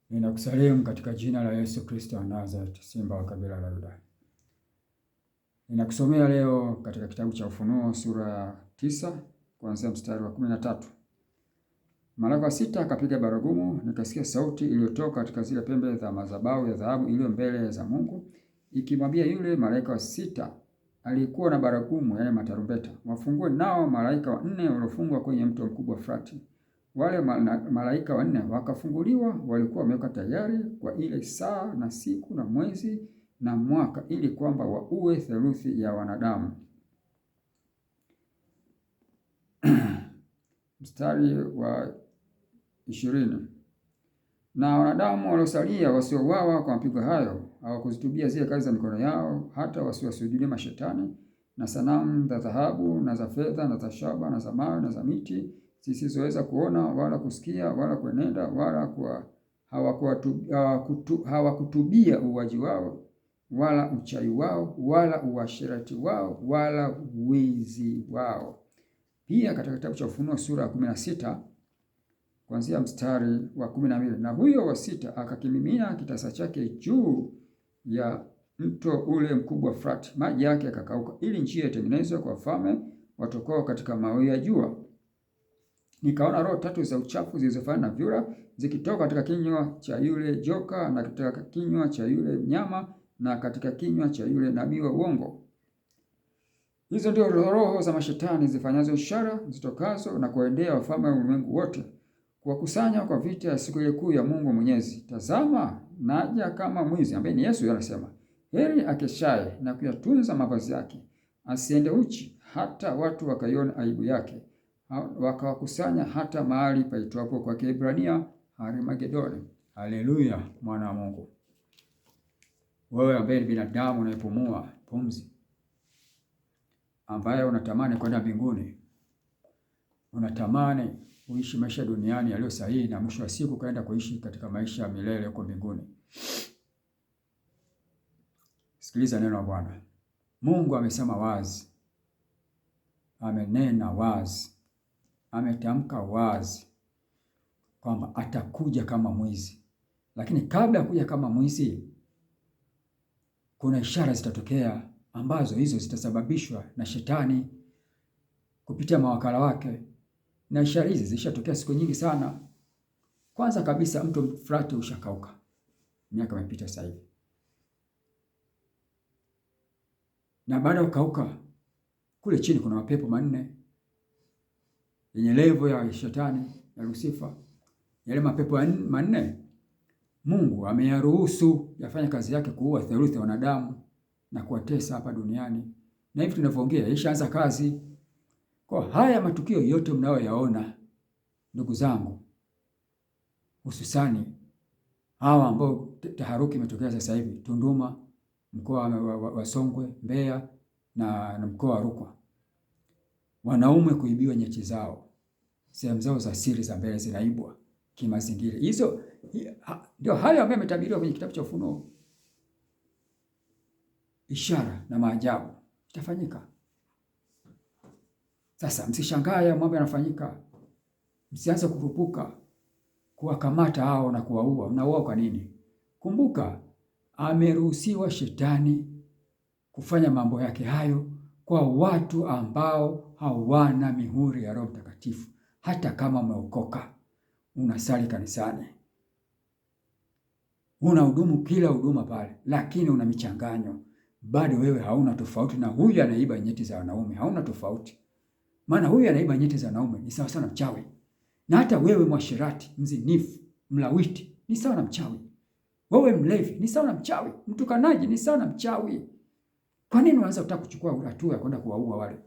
Ninakusalimu katika jina la Yesu Kristo wa Nazareti, simba wa kabila la Yuda. Ninakusomea leo katika kitabu cha Ufunuo sura ya 9 kuanzia mstari wa 13. Malaika wa sita akapiga baragumu, nikasikia sauti iliyotoka katika zile pembe za madhabahu ya dhahabu iliyo mbele za Mungu, ikimwambia yule malaika wa sita aliyekuwa na baragumu, yale matarumbeta, wafungue nao malaika wanne waliofungwa kwenye mto mkubwa Frati. Wale malaika wanne wakafunguliwa, walikuwa wameweka tayari kwa ile saa na siku na mwezi na mwaka, ili kwamba waue theluthi ya wanadamu. Mstari wa 20. Na wanadamu waliosalia wasiouawa kwa mapigo hayo hawakuzitubia zile kazi za mikono yao, hata wasiwasujudie mashetani na sanamu za dhahabu na za fedha na za shaba na za mawe na za miti, zisizoweza kuona wala kusikia wala kuenenda, wala hawakutubia uuaji wao wala uchawi wao wala uasherati wao wala wizi wao. Pia katika kitabu cha Ufunuo sura ya 16 kuanzia mstari wa 12, na huyo wa sita akakimimina kitasa chake juu ya mto ule mkubwa Frati, maji yake yakakauka, ili njia itengenezwe kwa wafalme watokao katika mawio ya jua. Nikaona roho tatu za uchafu zilizofanana na vyura zikitoka katika kinywa cha yule joka na katika kinywa cha yule mnyama na katika kinywa cha yule nabii wa uongo. Hizo ndio roho za mashetani zifanyazo ishara zitokazo na kuendea wafalme wa ulimwengu wote, kuwakusanya kwa vita ya siku ile kuu ya Mungu Mwenyezi. Tazama, naja kama mwizi, ambaye ni Yesu anasema. Heri akeshaye na kuyatunza mavazi yake, asiende uchi, hata watu wakaiona aibu yake, wakawakusanya hata mahali paitwapo kwa Kiebrania Armagedoni. Haleluya, mwana wa Mungu. Wewe ambaye ni binadamu unayepumua pumzi, ambaye unatamani kwenda mbinguni, unatamani uishi maisha duniani yaliyo sahihi na mwisho wa siku kaenda kuishi katika maisha ya milele huko mbinguni. Sikiliza neno la Bwana. Mungu amesema wazi, amenena wazi, ametamka wazi kwamba atakuja kama mwizi. Lakini kabla ya kuja kama mwizi, kuna ishara zitatokea ambazo hizo zitasababishwa na shetani kupitia mawakala wake. Na ishara hizi zishatokea siku nyingi sana. Kwanza kabisa, mto Frati ushakauka. Miaka imepita sasa hivi. Na baada ya kukauka, kule chini kuna mapepo manne yenye levo ya shetani ya Lucifer. Yale mapepo manne Mungu ameyaruhusu yafanye kazi yake, kuua theluthi ya wanadamu na kuwatesa hapa duniani. Na hivi tunavyoongea ishaanza kazi. Kwa haya matukio yote mnayoyaona, ndugu zangu, hususani hawa ambao taharuki imetokea sasa hivi Tunduma, mkoa wa Songwe, Mbeya na mkoa wa Rukwa, wanaume kuibiwa nyeti zao, sehemu zao za siri za mbele zinaibwa kimazingira. Hizo ndio hayo ambayo yametabiriwa kwenye kitabu cha Ufunuo. Ishara na maajabu itafanyika. Sasa msishangae mambo yanafanyika. Msianze kurupuka kuwakamata hao na kuwaua. Mnaua kwa nini? Kumbuka, ameruhusiwa shetani kufanya mambo yake hayo kwa watu ambao hawana mihuri ya Roho Mtakatifu. Hata kama umeokoka, unasali kanisani, unahudumu kila huduma pale, lakini una michanganyo, bado wewe hauna tofauti na huyu anaiba nyeti za wanaume. Hauna tofauti. Maana huyu anaiba nyeti za wanaume ni sawa sana mchawi. Na hata wewe mwasherati, mzinifu, mlawiti ni sawa na mchawi. Wewe mlevi ni sawa na mchawi. Mtukanaji ni sawa na mchawi. Kwa nini unaanza kutaka kuchukua hatua ya kwenda kuwaua wale?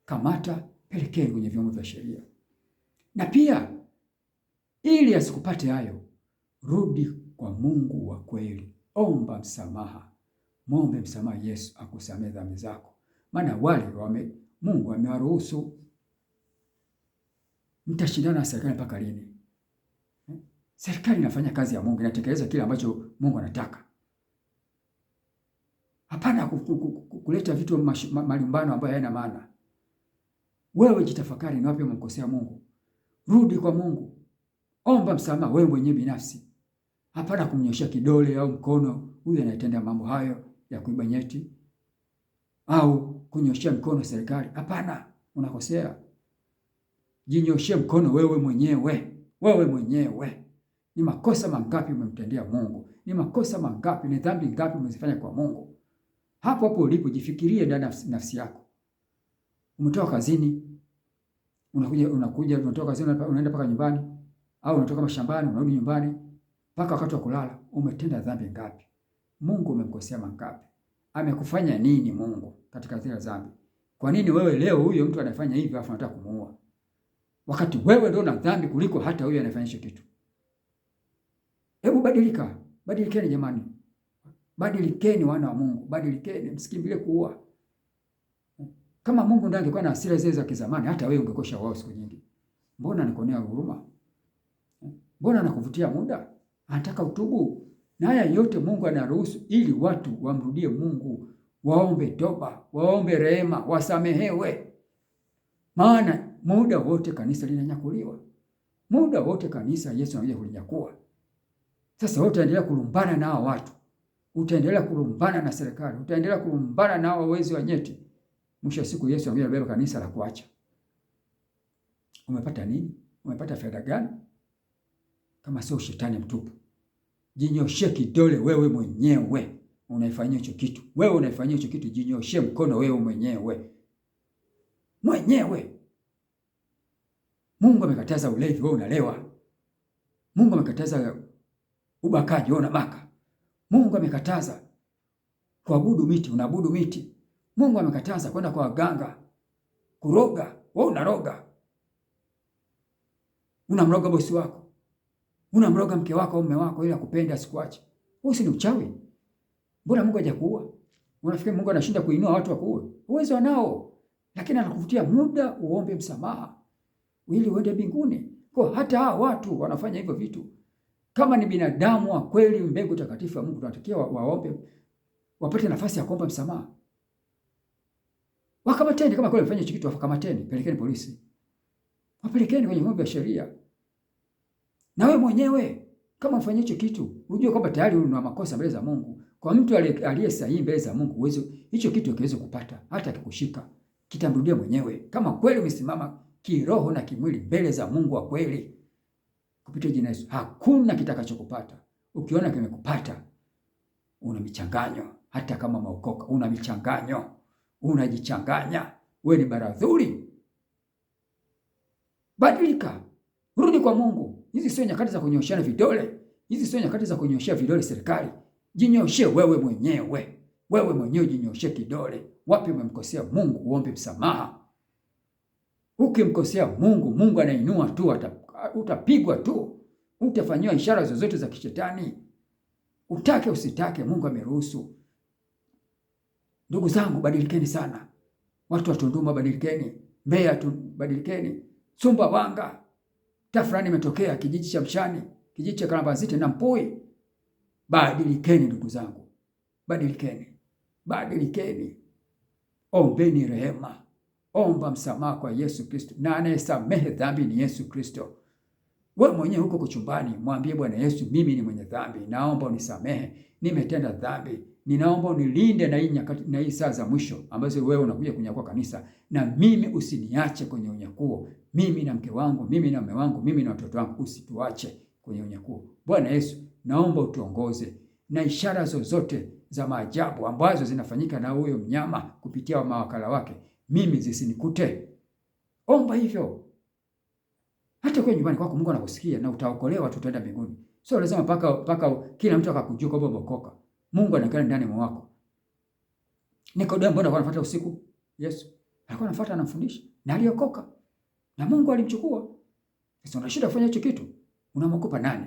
Kamata, pelekeni kwenye vyombo vya sheria. Na pia ili asikupate hayo, rudi kwa Mungu wa kweli. Omba msamaha. Muombe msamaha Yesu akusamehe dhambi zako. Maana wale Mungu amewaruhusu. Mtashindana na serikali mpaka lini? Serikali inafanya kazi ya Mungu, inatekeleza kile ambacho Mungu anataka. Hapana kuleta vitu malumbano ambayo hayana maana. Wewe jitafakari, ni wapi umemkosea Mungu. Rudi kwa Mungu. Omba msamaha wewe mwenyewe binafsi. Hapana kumnyoshia kidole au mkono huyu anayetenda mambo hayo ya kuiba nyeti au kunyoshia mkono serikali. Hapana, unakosea. Jinyoshie mkono wewe mwenyewe. Wewe mwenyewe. Ni makosa mangapi umemtendea Mungu? Ni makosa mangapi, ni dhambi ngapi umezifanya kwa Mungu? Hapo hapo ulipo jifikirie ndani nafsi yako. Umetoka kazini, unatoka kazini unaenda mpaka nyumbani, au unatoka mashambani unarudi nyumbani, mpaka wakati wa kulala umetenda dhambi ngapi? Mungu umemkosea mangapi? Amekufanya nini Mungu katika zile dhambi? Kwa nini wewe leo huyo mtu anafanya hivyo afu anataka kumuua? Wakati wewe ndio una dhambi kuliko hata huyo anayefanya hicho kitu. Hebu badilika. Badilikeni jamani. Badilikeni wana wa Mungu. Badilikeni, msikimbilie kuua. Kama Mungu ndiye angekuwa na hasira zile za kizamani, hata wewe ungekosha wao siku nyingi. Mbona anakuonea huruma? Mbona anakuvutia muda? Anataka utubu. Na haya yote Mungu anaruhusu ili watu wamrudie Mungu, waombe toba, waombe rehema, wasamehewe. Maana muda wote kanisa linanyakuliwa. Muda wote kanisa Yesu anakuja kulinyakua. Sasa wewe utaendelea kulumbana na hao watu. Utaendelea kulumbana na serikali. Utaendelea kulumbana na hao wezi wa nyeti. Mwisho wa siku Yesu anakuja kubeba kanisa la kuacha. Umepata nini? Umepata faida gani? Kama sio shetani mtupu. Jinyoshie kidole wewe mwenyewe. Unaifanyia hicho kitu. Wewe unaifanyia hicho kitu, jinyoshie mkono wewe mwenyewe. Mwenyewe. Mungu amekataza ulevi, wewe unalewa. Mungu amekataza ubakaji, wewe unabaka. Mungu amekataza kuabudu miti, unaabudu miti. Mungu amekataza kwenda kwa waganga kuroga, wewe unaroga. Unamroga bosi wako. Unamroga mke wako au mume wako ili akupende asikuache. Wewe si ni uchawi? Mbona Mungu hajakuua? Unafikiri Mungu anashinda kuinua watu wakuue? Uwezo anao. Lakini anakuvutia muda uombe msamaha ili uende mbinguni. Kwa hata hao watu wanafanya hivyo vitu. Kama ni binadamu wa kweli, mbegu takatifu ya Mungu, tunatakiwa waombe, wapate nafasi ya kuomba msamaha. Wakamateni kama kweli wafanye hicho kitu, wakamateni, pelekeni polisi. Wapelekeni kwenye vyombo vya sheria. Na wewe mwenyewe kama ufanye hicho kitu, unajua kwamba tayari una makosa mbele za Mungu. Kwa mtu aliye sahihi mbele za Mungu, uwezo hicho kitu kiweze kupata, hata akikushika kitamrudia mwenyewe. Kama kweli umesimama kiroho na kimwili mbele za Mungu wa kweli kupitia jina Yesu, hakuna kitakachokupata. Ukiona kimekupata, una michanganyo. Hata kama umeokoka, una michanganyo, unajichanganya. Wewe ni baradhuri. Badilika, rudi kwa Mungu. Hizi sio nyakati za kunyoshana vidole. Hizi sio nyakati za kunyoshia vidole serikali. Jinyoshe wewe mwenyewe. Wewe mwenyewe jinyoshe kidole. Wapi umemkosea Mungu, uombe msamaha. Ukimkosea Mungu, Mungu anainua tu, utapigwa tu. Utafanywa ishara zozote za kishetani. Utake usitake, Mungu ameruhusu. Ndugu zangu, badilikeni sana. Watu wa Tunduma badilikeni. Mbeya badilikeni. Sumbawanga, tafrani imetokea, kijiji cha Mshani, kijiji cha Kalambazite na Mpui. Badilikeni ndugu zangu. Badilikeni. Badilikeni. Ombeni rehema. Omba msamaha kwa Yesu Kristo. Na anayesamehe dhambi ni Yesu Kristo. Wewe mwenyewe huko kuchumbani, mwambie Bwana Yesu, mimi ni mwenye dhambi. Naomba unisamehe. Nimetenda dhambi. Ninaomba unilinde na hii nyakati na hii saa za mwisho ambazo wewe unakuja kunyakua kanisa, na mimi usiniache kwenye unyakuo. Mimi na mke wangu, mimi na mume wangu, mimi na watoto wangu, usituache kwenye unyakuo. Bwana Yesu, naomba utuongoze na ishara zozote za maajabu ambazo zinafanyika na huyo mnyama kupitia mawakala wake, mimi zisinikute. Omba hivyo. Hata kwa nyumbani kwako Mungu anakusikia na utaokolewa, tutaenda mbinguni. Sio lazima paka kila mtu akakujua kwamba umeokoka. Mungu anakaa ndani mwako. Nikodemo mbona anafuata usiku? Yesu alikuwa anafuata, anamfundisha na aliokoka. Na Mungu alimchukua. Sasa unashinda kufanya hicho kitu. Unamwokopa nani?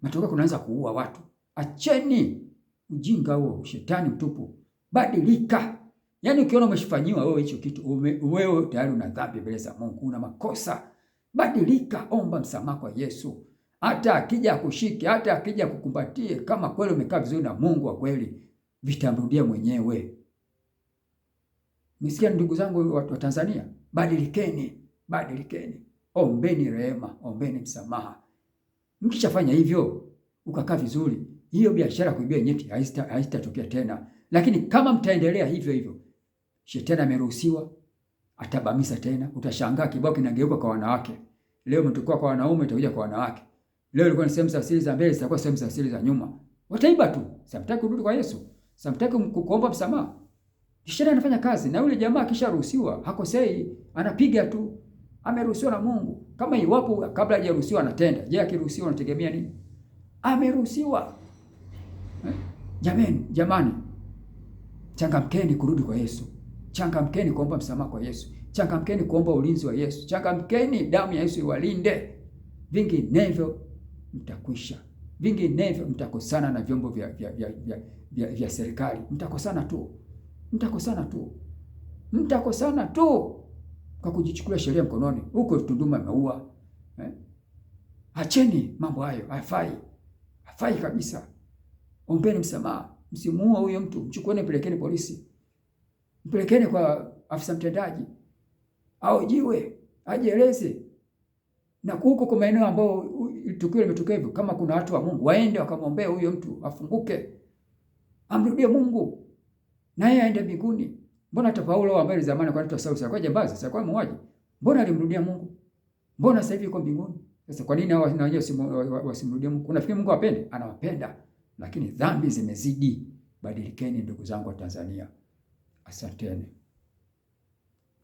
Matokeo kunaanza kuua watu. Acheni ujinga huo, shetani mtupu. Badilika. Yaani ukiona umeshifanyiwa wewe hicho kitu, wewe tayari una dhambi mbele za Mungu, una makosa. Badilika, omba msamaha kwa Yesu. Hata akija kushike, hata akija kukumbatie, kama kweli umekaa vizuri na Mungu wa kweli, vitamrudia mwenyewe. Msikia ndugu zangu wa Tanzania, badilikeni, badilikeni. Ombeni rehema, ombeni msamaha. Mkishafanya hivyo, ukakaa vizuri, hiyo biashara kuibia nyeti haitatokea tena. Lakini kama mtaendelea hivyo hivyo, shetani ameruhusiwa, atabamisa tena. Utashangaa kibao kinageuka kwa wanawake. Leo mtukua kwa wanaume, itakuja kwa wanawake. Leo ilikuwa ni sehemu za siri za mbele, zitakuwa sehemu za siri za nyuma. Wataiba tu. Samtaki kurudi kwa Yesu. Samtaki kuomba msamaha. Shetani anafanya kazi, na yule jamaa akisharuhusiwa, hakosei, anapiga tu. Ameruhusiwa na Mungu. Kama iwapo kabla hajaruhusiwa anatenda. Je, akiruhusiwa anategemea nini? Ameruhusiwa. Jamani, changamkeni kurudi kwa Yesu. Changamkeni kuomba msamaha kwa Yesu. Changamkeni kuomba ulinzi wa Yesu. Changamkeni damu ya Yesu iwalinde. Vinginevyo mtakwisha. Vinginevyo mtakosana na vyombo vya serikali. Mtakosana tu kwa kujichukulia sheria mkononi. Huko Tunduma ameua. Acheni mambo hayo, hafai kabisa. Ombeni msamaha. Msimuue huyo mtu, mchukueni, mpelekeni polisi. Mpelekeni kwa afisa mtendaji. Au jiwe, ajieleze. Na huko kwa maeneo ambao tukio limetokea hivyo, kama kuna watu wa Mungu, waende wakamwombea huyo mtu afunguke. Amrudie Mungu. Na yeye aende mbinguni. Mbona hata Paulo ambaye zamani kwa Sauli alikuwa jambazi, sasa kwa muuaji. Mbona alimrudia Mungu? Mbona sasa hivi yuko mbinguni? Sasa kwa nini hao na wenyewe wasimrudie Mungu? Unafikiri Mungu apende? Anawapenda. Lakini dhambi zimezidi. Badilikeni ndugu zangu wa Tanzania. Asanteni.